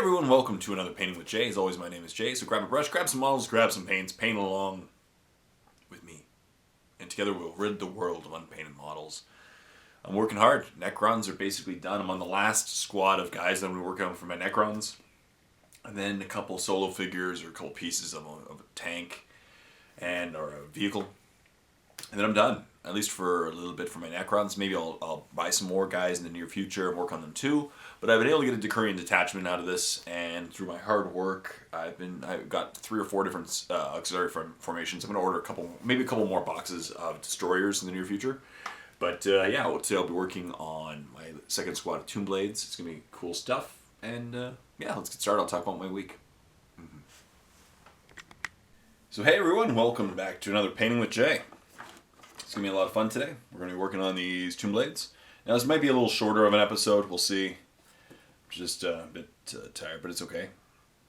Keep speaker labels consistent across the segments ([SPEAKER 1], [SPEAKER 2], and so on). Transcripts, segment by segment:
[SPEAKER 1] everyone, welcome to another Painting with Jay. As always, my name is Jay, so grab a brush, grab some models, grab some paints, paint along with me. And together we'll rid the world of unpainted models. I'm working hard. Necrons are basically done. I'm on the last squad of guys that I'm working on for my Necrons. And then a couple solo figures or a couple pieces of a tank or a vehicle. And then I'm done, at least for a little bit for my Necrons. Maybe I'll buy some more guys in the near future and work on them too. But I've been able to get a Decurion detachment out of this, and through my hard work, I've got 3 or 4 different auxiliary formations. I'm going to order maybe a couple more boxes of destroyers in the near future. But yeah, today I'll be working on my second squad of Tomb Blades. It's going to be cool stuff. And yeah, let's get started. I'll talk about my week. So hey everyone, welcome back to another Painting with Jay. It's going to be a lot of fun today. We're going to be working on these Tomb Blades. Now this might be a little shorter of an episode, we'll see. Just a bit tired, but it's okay.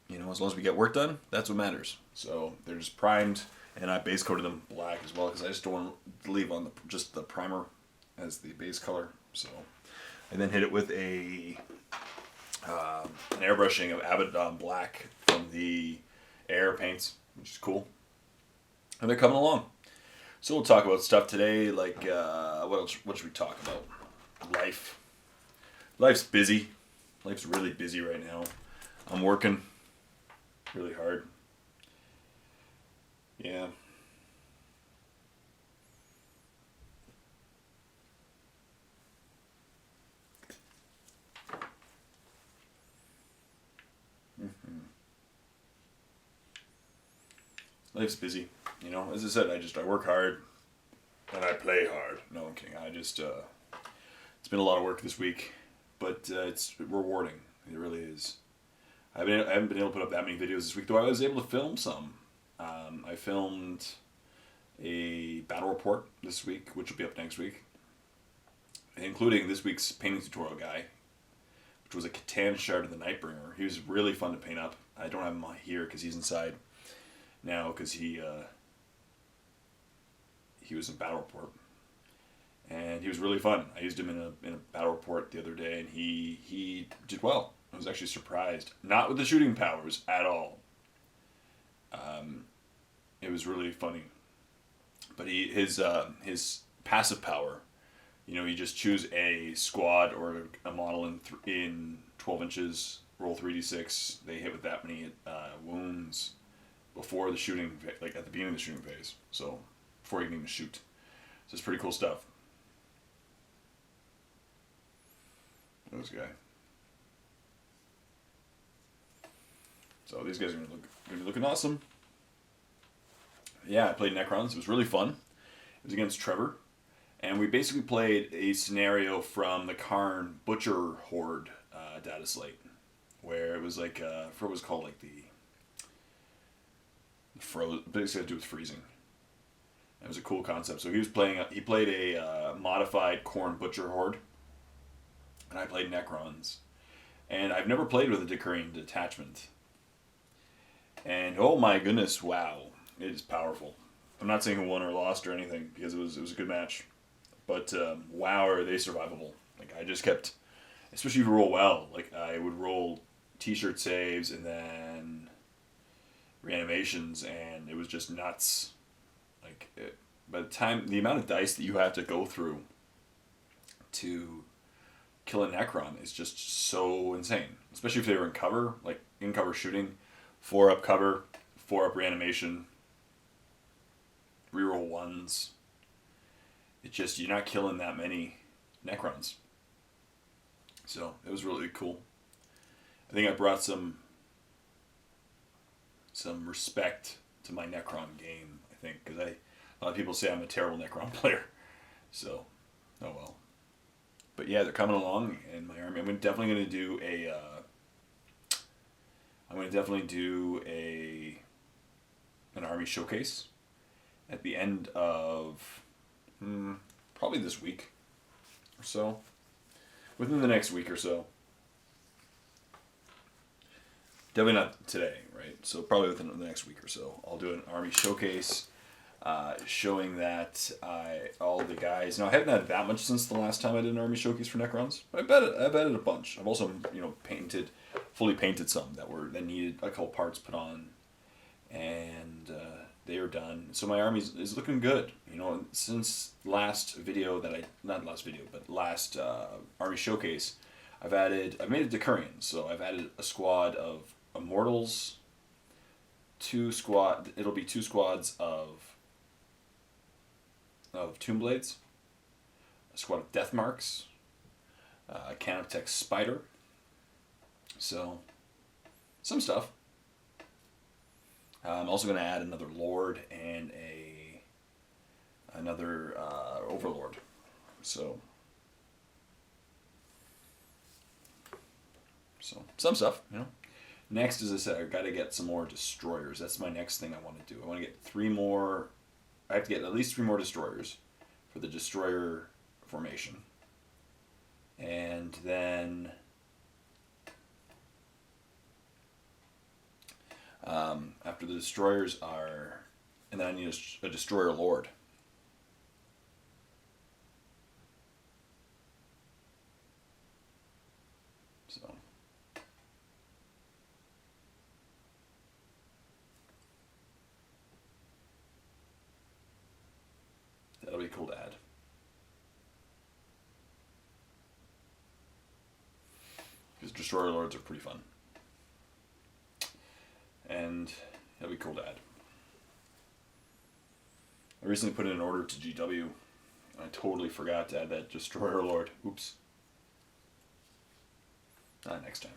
[SPEAKER 1] You know, as long as we get work done, that's what matters. So they're just primed, and I base coated them black as well, because I just don't want to leave on just the primer as the base color. So I then hit it with an airbrushing of Abaddon black from the Air paints, which is cool. And they're coming along. So we'll talk about stuff today, like, what should we talk about? Life. Life's busy. Life's really busy right now. I'm working really hard. Yeah. Life's busy. You know, as I said, I work hard and I play hard. No, I'm kidding. It's been a lot of work this week, but it's rewarding. It really is. I haven't been able to put up that many videos this week, though I was able to film some. I filmed a battle report this week, which will be up next week, including this week's painting tutorial guy, which was a Catan Shard of the Nightbringer. He was really fun to paint up. I don't have him here because he's inside now, because he was in battle report, and he was really fun. I used him in a battle report the other day, and he did well. I was actually surprised, not with the shooting powers at all. It was really funny, but his passive power, you know, you just choose a squad or a model in 12 inches, roll 3d6. They hit with that many wounds before the shooting, like at the beginning of the shooting phase. So before you can even shoot. So it's pretty cool stuff. This guy. So these guys are gonna be looking awesome. Yeah, I played Necrons. It was really fun. It was against Trevor, and we basically played a scenario from the Karn Butcher Horde data slate, where it was like I forgot what it was called, like the basically had to do with freezing. It was a cool concept. So he played a modified Khorne Butcher Horde, and I played Necrons. And I've never played with a Decurion detachment. And oh my goodness, wow, it is powerful. I'm not saying who won or lost or anything, because it was a good match. But wow, are they survivable. Like, I just kept, especially if you roll well, like I would roll t-shirt saves and then reanimations, and it was just nuts. Like, by the amount of dice that you have to go through to kill a Necron is just so insane. Especially if they were in cover, like in cover shooting, 4 up cover, 4 up reanimation, reroll 1s. It's just, you're not killing that many Necrons. So it was really cool. I think I brought some respect to my Necron game, I think, because a lot of people say I'm a terrible Necron player. So, oh well. But yeah, they're coming along in my army. I'm definitely going to do an army showcase at the end of probably this week or so, within the next week or so. Definitely not today, right? So probably within the next week or so, I'll do an army showcase, showing that all the guys. Now I haven't had that much since the last time I did an army showcase for Necrons, but I've added a bunch. I've also painted fully painted some that needed a couple parts put on, and they are done. So my army is looking good. You know, since last video not last video, but last army showcase, I've made a Decurion. So I've added a squad of Immortals, it'll be 2 squads of Tomb Blades, a squad of Death Marks, a Canoptech Spider. So, some stuff. I'm also going to add another Lord and another Overlord. So some stuff, you know. Next, as I said, I've got to get some more destroyers. That's my next thing I want to do. I want to get 3 more. I have to get at least 3 more destroyers for the destroyer formation. And then after the destroyers and then I need a destroyer lord. So that'll be cool to add. Because destroyer lords are pretty fun. And that'll be cool to add. I recently put in an order to GW. I totally forgot to add that destroyer lord. Oops. Next time.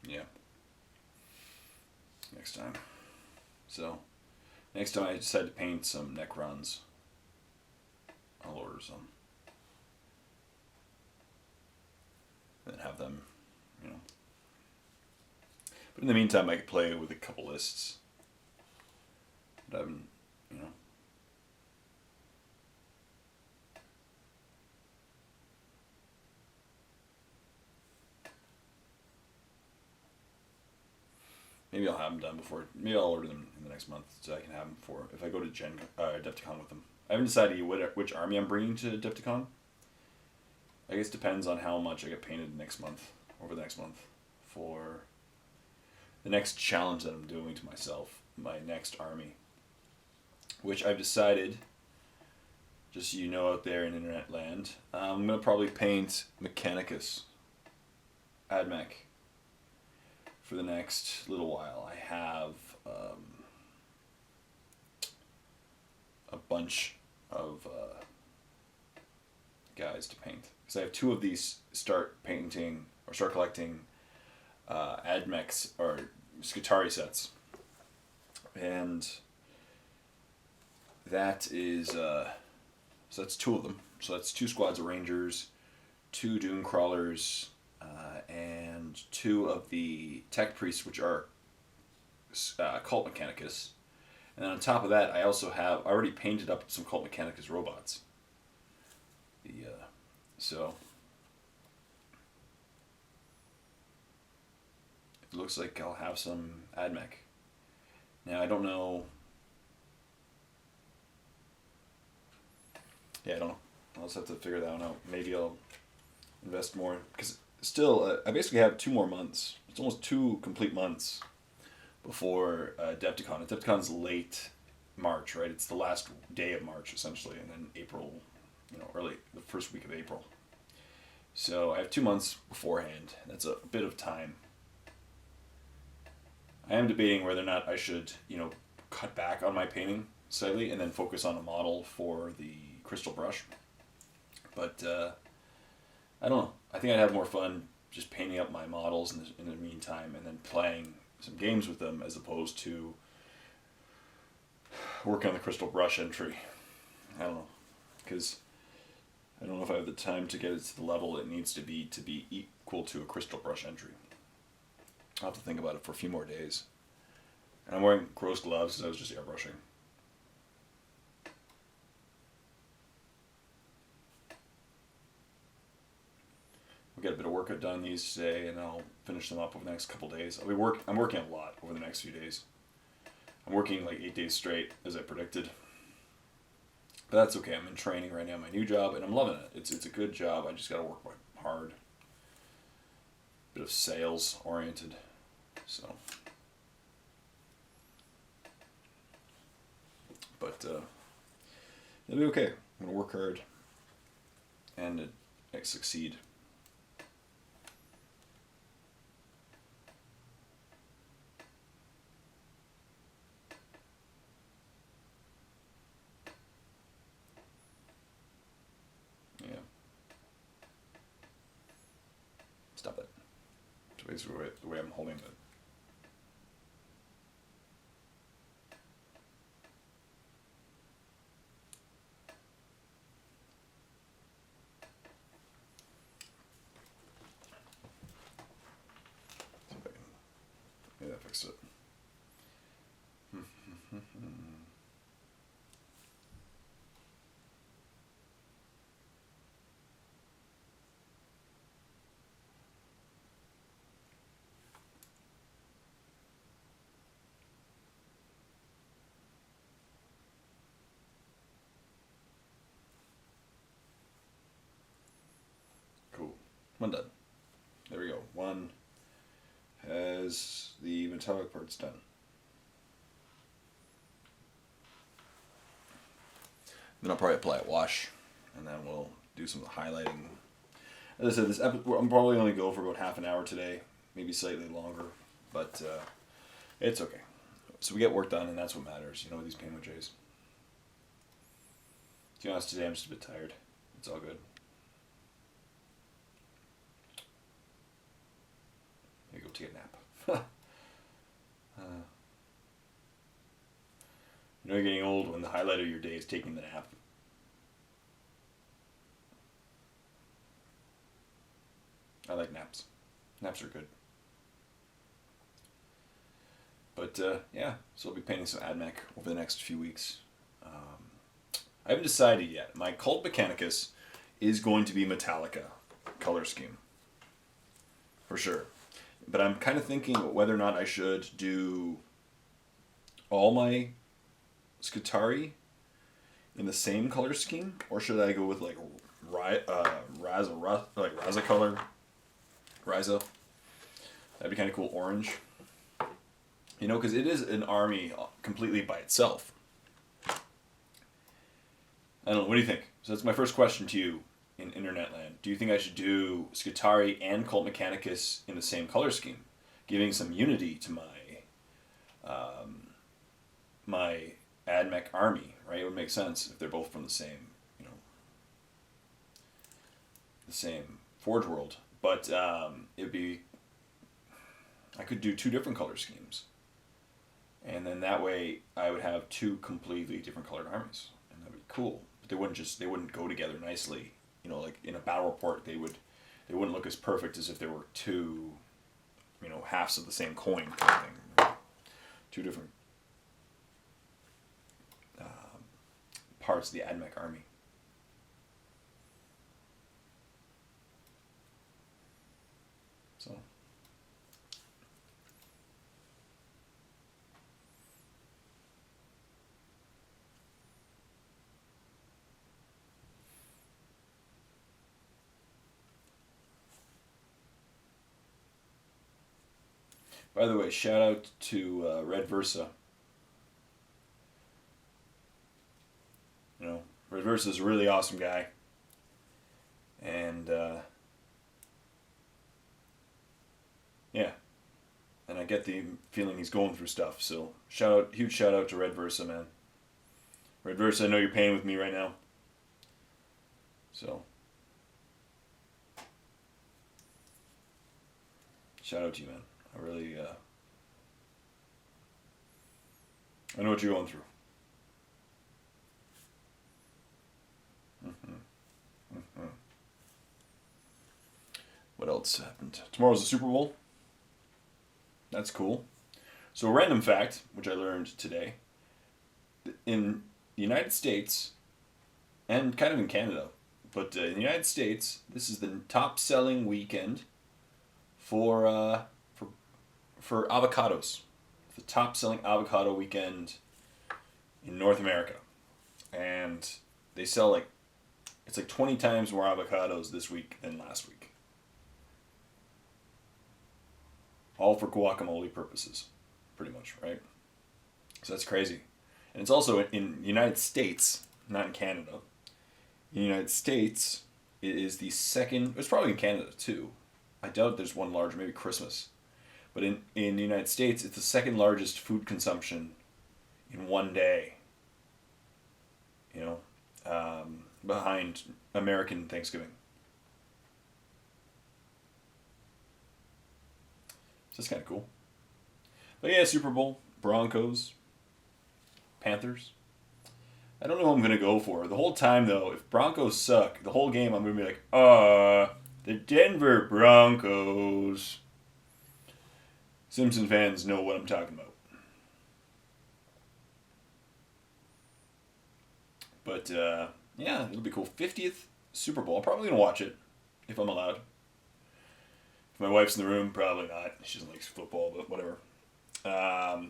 [SPEAKER 1] Yeah. Next time. So, next time I decided to paint some Necrons. I'll order some. And have them, you know. But in the meantime, I could play with a couple lists. But I haven't, you know. Maybe I'll have them done before. Maybe I'll order them in the next month so I can have them for if I go to Adepticon with them. I haven't decided which army I'm bringing to Adepticon. I guess it depends on how much I get painted next month, over the next month, for the next challenge that I'm doing to myself, my next army. Which I've decided, just so you know out there in internet land, I'm going to probably paint Mechanicus, AdMech, for the next little while. I have a bunch of guys to paint. Because I have 2 of these start collecting AdMechs or Skitarii sets. And that is, so that's 2 of them. So that's 2 squads of Rangers, 2 Doom Crawlers, and 2 of the Tech Priests, which are Cult Mechanicus. And then on top of that, I already painted up some Cult Mechanicus robots. So it looks like I'll have some AdMech. Now I don't know. Yeah, I don't know. I'll just have to figure that one out. Maybe I'll invest more because still, I basically have 2 more months. It's almost 2 complete months before Adepticon. Adepticon's late March, right? It's the last day of March essentially, and then April. You know, early the first week of April. So I have 2 months beforehand. That's a bit of time. I am debating whether or not I should, you know, cut back on my painting slightly and then focus on a model for the crystal brush. But I don't know. I think I'd have more fun just painting up my models in the meantime and then playing some games with them as opposed to working on the crystal brush entry. I don't know, because I don't know if I have the time to get it to the level it needs to be equal to a crystal brush entry. I'll have to think about it for a few more days. And I'm wearing gross gloves because I was just airbrushing. get a bit of workout done these today, and I'll finish them up over the next couple days. I'm working a lot over the next few days. I'm working like 8 days straight, as I predicted. But that's okay. I'm in training right now, my new job, and I'm loving it. It's a good job. I just got to work hard. Bit of sales oriented, so. But it'll be okay. I'm gonna work hard and succeed. Yeah. Stop it. So basically the way I'm holding it. Yeah, that fixed it. Cool. One done. There we go. One has the metallic parts done. Then I'll probably apply a wash, and then we'll do some highlighting. As I said, this episode, I'm probably only go for about half an hour today, maybe slightly longer, but it's okay. So we get work done, and that's what matters, you know, with these Paint with Jays. To be honest, today I'm just a bit tired. It's all good. Maybe go take a nap. You know you're getting old when the highlight of your day is taking the nap. I like naps. Naps are good. But yeah, so I'll be painting some AdMech over the next few weeks. I haven't decided yet. My Cult Mechanicus is going to be Metallica color scheme. For sure. But I'm kind of thinking whether or not I should do all my Skitarii in the same color scheme, or should I go with like Raza color? Ryza. That'd be kind of cool. Orange. You know, because it is an army completely by itself. I don't know. What do you think? So that's my first question to you in Internet land. Do you think I should do Skitarii and Cult Mechanicus in the same color scheme, giving some unity to my AdMech army? Right? It would make sense if they're both from the same, you know, the same Forge World. But it'd be, I could do two different color schemes, and then that way I would have two completely different colored armies, and that'd be cool. But they wouldn't go together nicely. You know, like in a battle report, they wouldn't look as perfect as if there were two, you know, halves of the same coin kind of thing. Two different parts of the AdMech army. So. By the way, shout out to Red Versa. You know, Red Versa is a really awesome guy. And, yeah. And I get the feeling he's going through stuff. So, huge shout out to Red Versa, man. Red Versa, I know you're painting with me right now. So, shout out to you, man. I really, I know what you're going through. What else happened? Tomorrow's the Super Bowl. That's cool. So, a random fact, which I learned today, in the United States, and kind of in Canada, But in the United States, this is the top-selling weekend for avocados. The top-selling avocado weekend in North America, and they sell it's like 20 times more avocados this week than last week. All for guacamole purposes, pretty much, right? So that's crazy. And it's also in the United States, not in Canada. In the United States, it is the second, it's probably in Canada too. I doubt there's one large, maybe Christmas. But in the United States, it's the second largest food consumption in one day. Behind American Thanksgiving. So that's kind of cool. But yeah, Super Bowl, Broncos, Panthers. I don't know who I'm going to go for. The whole time, though, if Broncos suck, the whole game I'm going to be like, the Denver Broncos. Simpson fans know what I'm talking about. But, yeah, it'll be cool. 50th Super Bowl. I'm probably going to watch it, if I'm allowed. If my wife's in the room, probably not. She doesn't like football, but whatever. But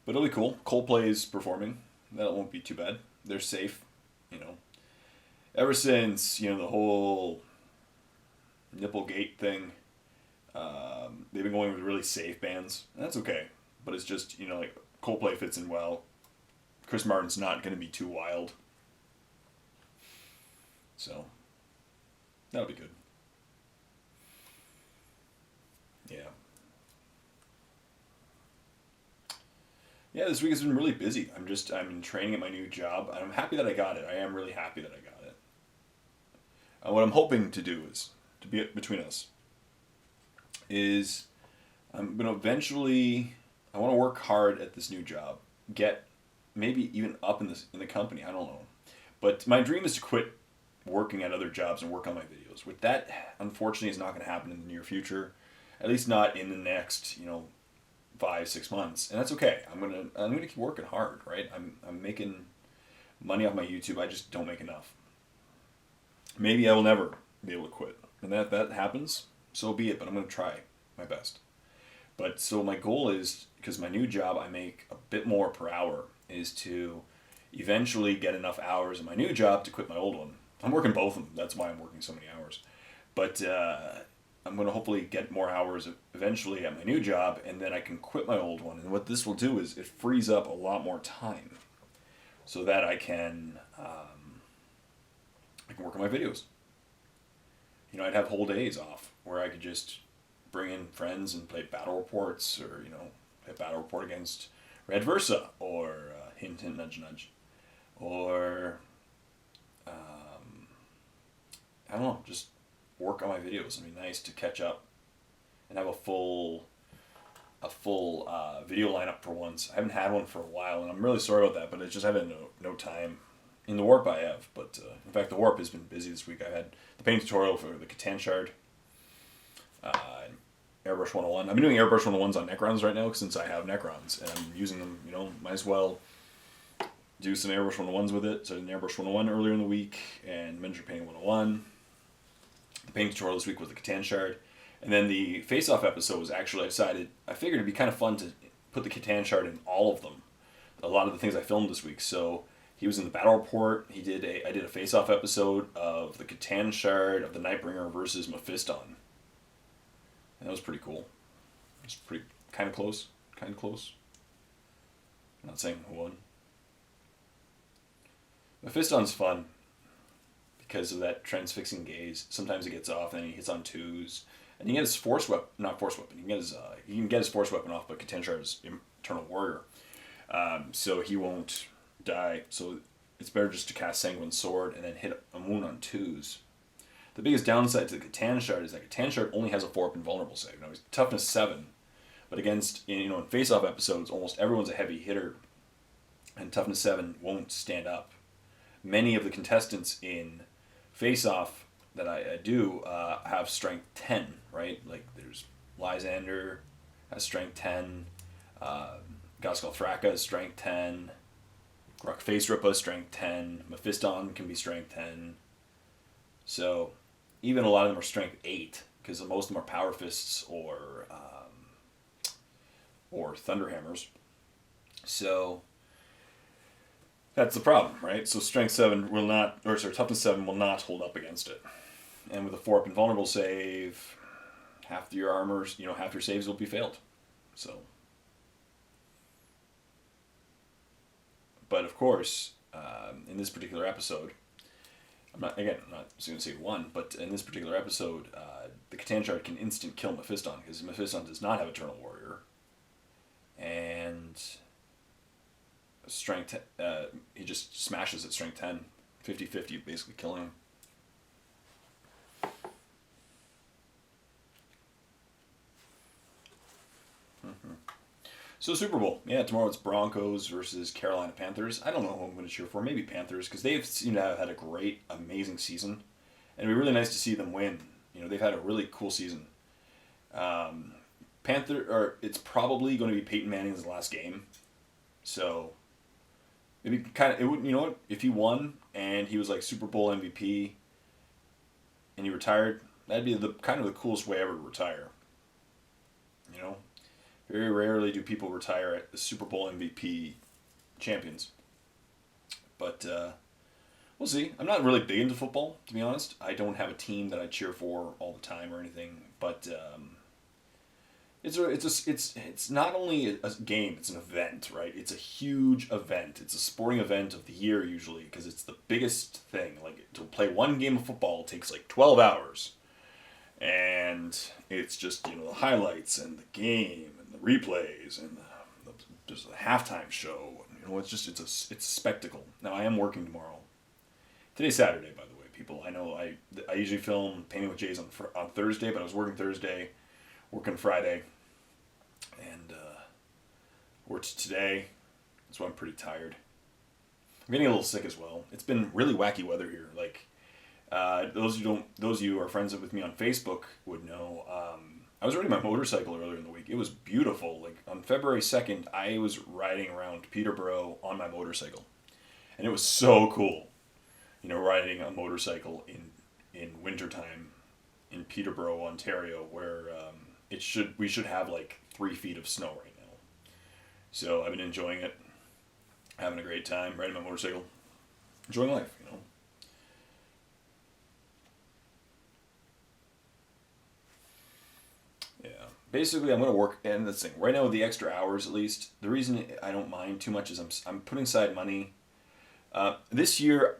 [SPEAKER 1] it'll be cool. Coldplay's performing. That won't be too bad. They're safe, Ever since, the whole Nipplegate thing, they've been going with really safe bands. And that's okay. But it's just, Coldplay fits in well. Chris Martin's not going to be too wild. So, that'll be good. Yeah. Yeah, this week has been really busy. I'm in training at my new job. I'm happy that I got it. I am really happy that I got it. What I'm hoping to do is, to be between us, is I'm going to eventually, I want to work hard at this new job. Get maybe even up in the company. I don't know. But my dream is to quit working at other jobs and work on my videos. With that, unfortunately, is not going to happen in the near future. At least not in the next, 5-6 months, and that's okay. I'm gonna keep working hard, right? I'm making money off my YouTube. I just don't make enough. Maybe I will never be able to quit, and that happens, so be it. But I'm gonna try my best. But so my goal is, because my new job I make a bit more per hour, is to eventually get enough hours in my new job to quit my old one. I'm working both of them. That's why I'm working so many hours. But I'm going to hopefully get more hours eventually at my new job, and then I can quit my old one. And what this will do is it frees up a lot more time so that I can work on my videos. I'd have whole days off where I could just bring in friends and play battle reports, or, play battle report against Red Versa, or hint, hint, nudge, nudge. Or, I don't know, just work on my videos. It'd be nice to catch up and have a full video lineup for once. I haven't had one for a while, and I'm really sorry about that, but I just haven't no time. In the Warp I have, but in fact the Warp has been busy this week. I had the paint tutorial for the Catan Shard, Airbrush 101. I've been doing Airbrush 101s on Necrons right now since I have Necrons, and I'm using them, might as well do some Airbrush 101s with it. So I did an Airbrush 101 earlier in the week, and miniature painting 101. The painting tutorial this week was the Catan Shard. And then the face-off episode was actually, I figured it'd be kind of fun to put the Catan Shard in all of them. A lot of the things I filmed this week. So he was in the battle report. I did a face-off episode of the Catan Shard of the Nightbringer versus Mephiston. And that was pretty cool. It was pretty, kind of close. I'm not saying who won. Mephiston's fun because of that transfixing gaze. Sometimes he gets off, and he hits on twos, and he can get his force weapon. He can get his force weapon off, but Catan Shard is Eternal Warrior, so he won't die. So it's better just to cast Sanguine Sword and then hit a wound on twos. The biggest downside to the Catan Shard is that Catan Shard only has a 4-up invulnerable save. Now he's toughness 7, but against in face-off episodes, almost everyone's a heavy hitter, and toughness 7 won't stand up. Many of the contestants in face-off that I do have strength 10, right? Like there's Lysander has strength 10, Goskal Thraka has strength 10, Gruk Face Ripa strength 10, Mephiston can be strength 10, So even a lot of them are strength 8 because most of them are power fists or thunderhammers. So that's the problem, right? So strength 7 will not, or sorry, toughness 7 will not hold up against it. And with a 4-up invulnerable save, half your armors, half your saves will be failed. So, but of course, in this particular episode, I'm not going to say one, but in this particular episode, the Catan Shard can instant kill Mephiston because Mephiston does not have Eternal Warrior. And strength, he just smashes at strength 10, 50-50, basically killing him. So Super Bowl, yeah, tomorrow it's Broncos versus Carolina Panthers. I don't know who I'm going to cheer for. Maybe Panthers because they've seemed to have had a great, amazing season, and it'd be really nice to see them win. They've had a really cool season. It's probably going to be Peyton Manning's last game, so it'd be kind of what, if he won and he was like Super Bowl MVP, and he retired, that'd be the kind of the coolest way ever to retire. Very rarely do people retire at the Super Bowl MVP champions. But we'll see. I'm not really big into football, to be honest. I don't have a team that I cheer for all the time or anything. But it's not only a game; it's an event, right? It's a huge event. It's a sporting event of the year usually because it's the biggest thing. Like to play one game of football takes like 12 hours, and it's just the highlights and the game. Replays and there's a halftime show. It's a spectacle. Now I am working tomorrow. Today's Saturday, by the way, people. I know I usually film Painting with Jays on Thursday, but I was working Thursday, working Friday, and worked today. So I'm pretty tired. I'm getting a little sick as well. It's been really wacky weather here. Like those of you who are friends with me on Facebook would know. I was riding my motorcycle earlier in the week. It was beautiful. Like on February 2nd, I was riding around Peterborough on my motorcycle. And it was so cool. Riding a motorcycle in wintertime in Peterborough, Ontario, where we should have like 3 feet of snow right now. So I've been enjoying it. Having a great time riding my motorcycle. Enjoying life, Basically, I'm going to work, and this thing, right now with the extra hours at least, the reason I don't mind too much is I'm putting aside money. This year,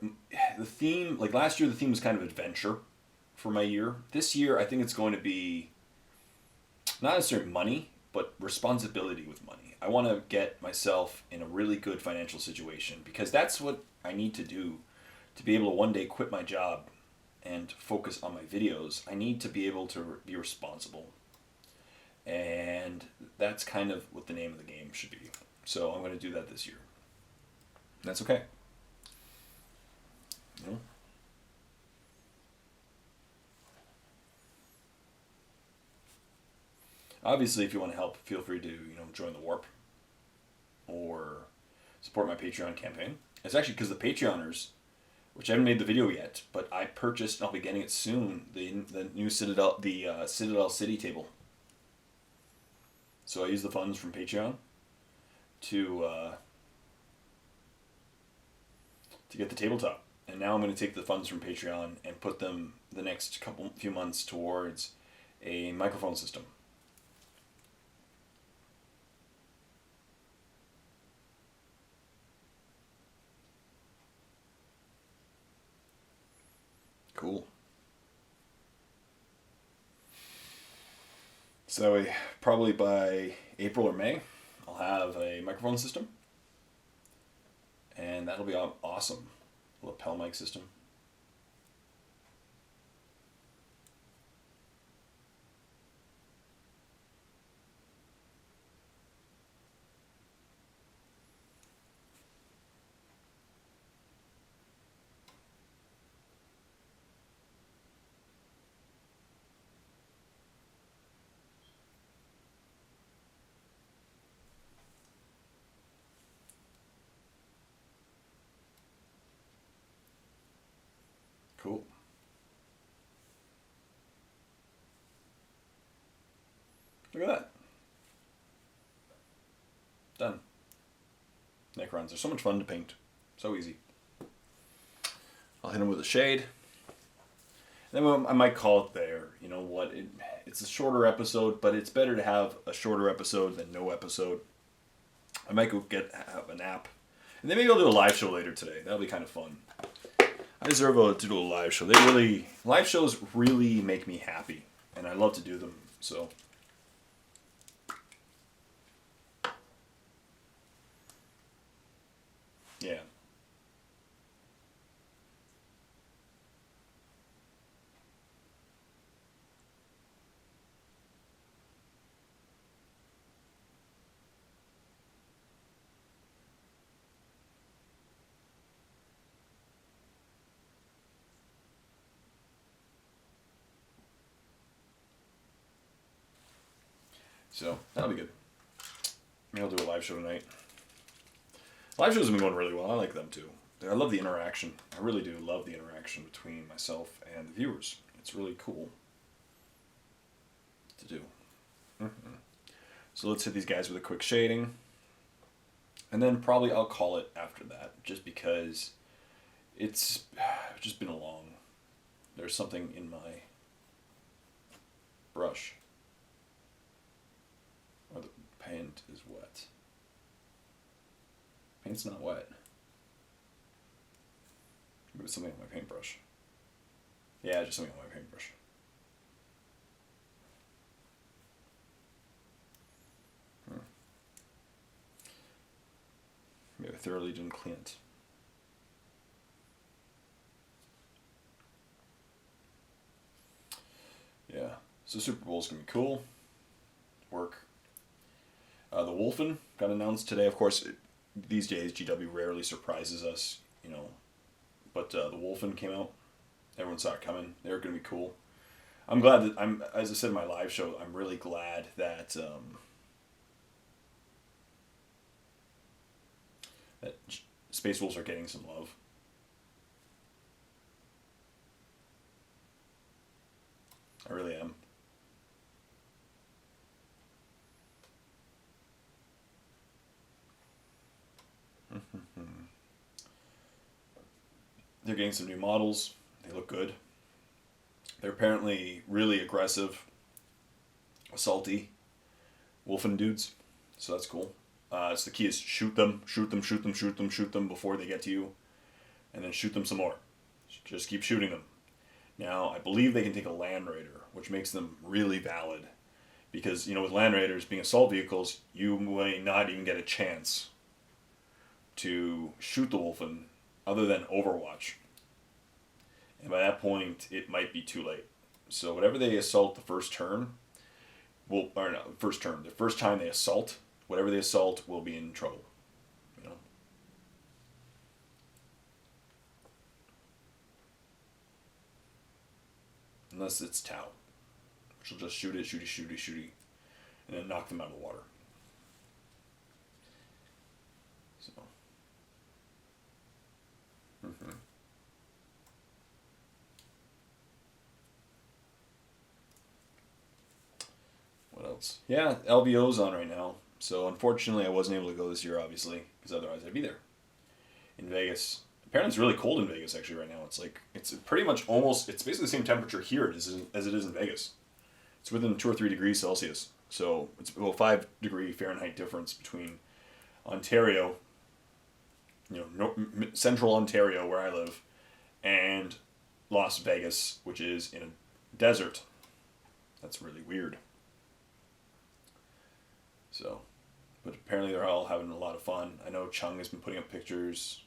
[SPEAKER 1] the theme, like last year, the theme was kind of adventure for my year. This year, I think it's going to be not necessarily money, but responsibility with money. I want to get myself in a really good financial situation because that's what I need to do to be able to one day quit my job and focus on my videos. I need to be able to be responsible. And that's kind of what the name of the game should be. So I'm going to do that this year. That's okay. Obviously, if you want to help, feel free to join the Warp or support my Patreon campaign. It's actually because the Patreoners, which I haven't made the video yet, but I purchased and I'll be getting it soon. The new Citadel City table. So I use the funds from Patreon to get the tabletop, and now I'm going to take the funds from Patreon and put them the next few months towards a microphone system. Cool. So probably by April or May, I'll have a microphone system. And that'll be awesome. A lapel mic system. Look at that. Done. Necrons are so much fun to paint. So easy. I'll hit them with a shade. And then I might call it there. You know what? It's a shorter episode, but it's better to have a shorter episode than no episode. I might go have a nap. And then maybe I'll do a live show later today. That'll be kind of fun. I deserve to do a live show. Live shows really make me happy. And I love to do them. So. Yeah. So, that'll be good. Maybe I'll do a live show tonight. Live shows have been going really well. I like them too. I love the interaction. I really do love the interaction between myself and the viewers. It's really cool to do. Mm-hmm. So let's hit these guys with a quick shading. And then probably I'll call it after that, just because it's just been a long... There's something in my brush. Or the paint is wet. Paint's not wet. Maybe it's something on my paintbrush. Yeah, just something on my paintbrush. Maybe I thoroughly didn't clean it. Yeah, so Super Bowl's gonna be cool. Work. The Wolfen got announced today. Of course, these days GW rarely surprises us, you know. But the Wolfen came out. Everyone saw it coming. They're gonna be cool. I'm glad that as I said in my live show, I'm really glad that that Space Wolves are getting some love. I really am. They're getting some new models. They look good. They're apparently really aggressive, assaulty Wolfen dudes. So that's cool. So the key is shoot them before they get to you. And then shoot them some more. Just keep shooting them. Now, I believe they can take a Land Raider, which makes them really valid. Because, you know, with Land Raiders being assault vehicles, you may not even get a chance to shoot the Wolfen other than Overwatch. And by that point, it might be too late. So whatever they assault the first turn, the first time they assault, whatever they assault will be in trouble. You know? Unless it's Tau. She'll just shoot it, shooty, and then knock them out of the water. So. Mm-hmm. What else? Yeah, LVO's on right now. So unfortunately, I wasn't able to go this year, obviously, because otherwise I'd be there. In Vegas. Apparently it's really cold in Vegas, actually, right now. It's pretty much it's basically the same temperature here as it is in Vegas. It's within 2 or 3 degrees Celsius. So it's about 5 degree Fahrenheit difference between Ontario, you know, central Ontario, where I live, and Las Vegas, which is in a desert. That's really weird. So, but apparently they're all having a lot of fun. I know Chung has been putting up pictures.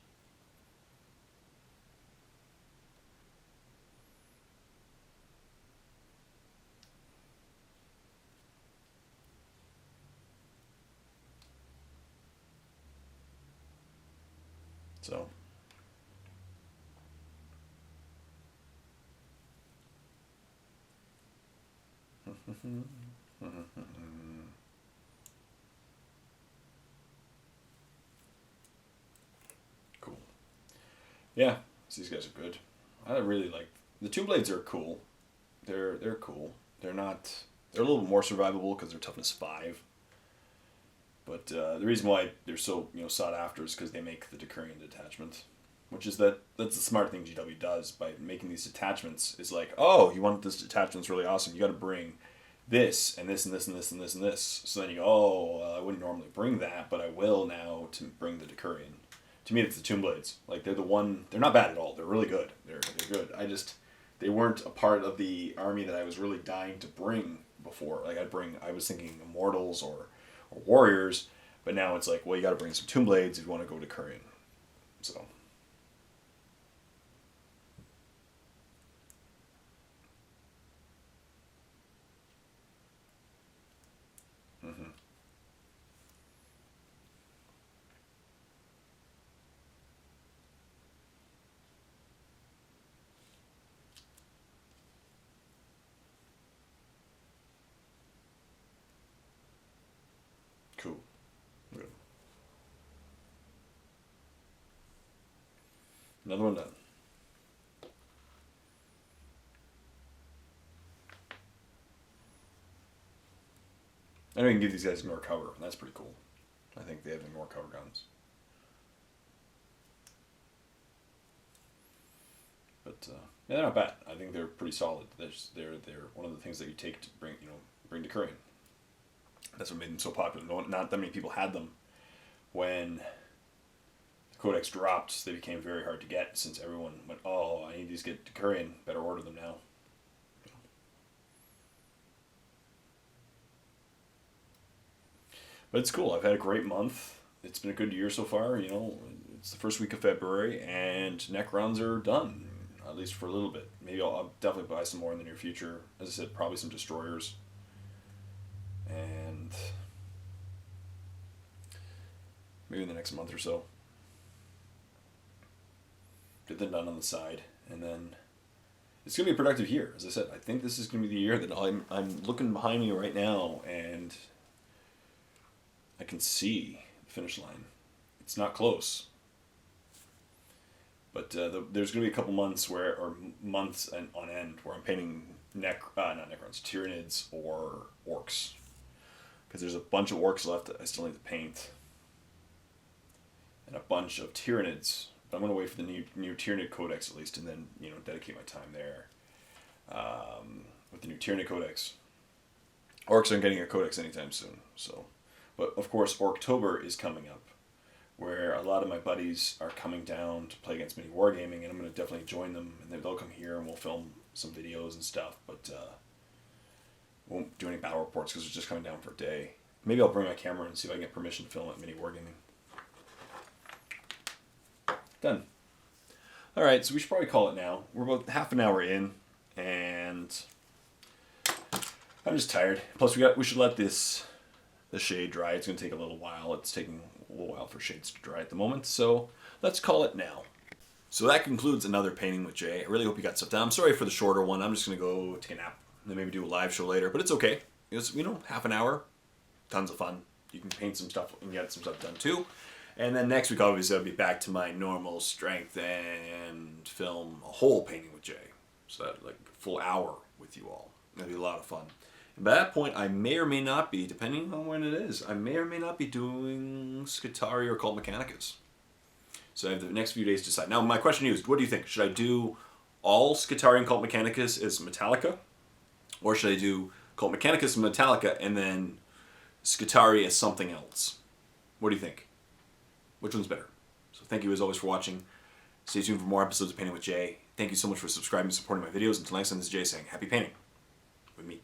[SPEAKER 1] So. Cool. Yeah, these guys are good. I really like the two blades are cool. They're cool. They're not They're a little bit more survivable because they're toughness 5. But the reason why they're so sought after is because they make the Decurion detachment, which is that's the smart thing GW does by making these detachments. Is like, oh, you want this detachment's really awesome. You got to bring this and this and this and this and this and this. So then you go, oh, I wouldn't normally bring that, but I will now to bring the Decurion. To me, it's the Tomb Blades. Like they're not bad at all. They're really good. They're good. They weren't a part of the army that I was really dying to bring before. Like I was thinking Immortals or Warriors, but now it's like, well, you got to bring some Tomb Blades if you want to go to Decurion. So. Mm-hmm. Cool. Good. Another one done. I know you can give these guys ignore cover, and that's pretty cool. I think they have ignore cover guns. But yeah, they're not bad. I think they're pretty solid. They're one of the things that you take to bring Decurion. That's what made them so popular. Not that many people had them when the Codex dropped. They became very hard to get since everyone went, oh, I need these to get Decurion. Better order them now. But it's cool. I've had a great month. It's been a good year so far. It's the first week of February, and Necrons are done, at least for a little bit. Maybe I'll definitely buy some more in the near future. As I said, probably some destroyers. And maybe in the next month or so. Get them done on the side. And then it's going to be a productive year. As I said, I think this is going to be the year that I'm looking behind me right now, and I can see the finish line. It's not close. But there's going to be a couple months months on end where I'm painting not Necrons, Tyranids or Orcs. Because there's a bunch of Orcs left that I still need to paint. And a bunch of Tyranids. But I'm going to wait for the new Tyranid Codex at least, and then dedicate my time there. With the new Tyranid Codex. Orcs aren't getting a Codex anytime soon, so... But, of course, Orktober is coming up, where a lot of my buddies are coming down to play against Mini Wargaming, and I'm going to definitely join them, and they'll come here, and we'll film some videos and stuff, but won't do any battle reports because it's just coming down for a day. Maybe I'll bring my camera and see if I can get permission to film at Mini Wargaming. Done. Alright, so we should probably call it now. We're about half an hour in, and I'm just tired. Plus, we should let the shade dry. It's going to take a little while. It's taking a little while for shades to dry at the moment, so let's call it now. So that concludes another Painting with Jay. I really hope you got stuff done. I'm sorry for the shorter one. I'm just going to go take a nap and then maybe do a live show later, but it's okay. It's, half an hour, tons of fun. You can paint some stuff and get some stuff done too. And then next week, obviously, I'll be back to my normal strength and film a whole Painting with Jay. So that, like, a full hour with you all. That'll be a lot of fun. And by that point, I may or may not be, depending on when it is, I may or may not be doing Skitarii or Cult Mechanicus. So I have the next few days to decide. Now, my question to you is, what do you think? Should I do all Skitarii and Cult Mechanicus as Metallica? Or should I do Cult Mechanicus and Metallica and then Skitarii as something else? What do you think? Which one's better? So thank you as always for watching. Stay tuned for more episodes of Painting with Jay. Thank you so much for subscribing and supporting my videos. Until next time, this is Jay saying happy painting with me.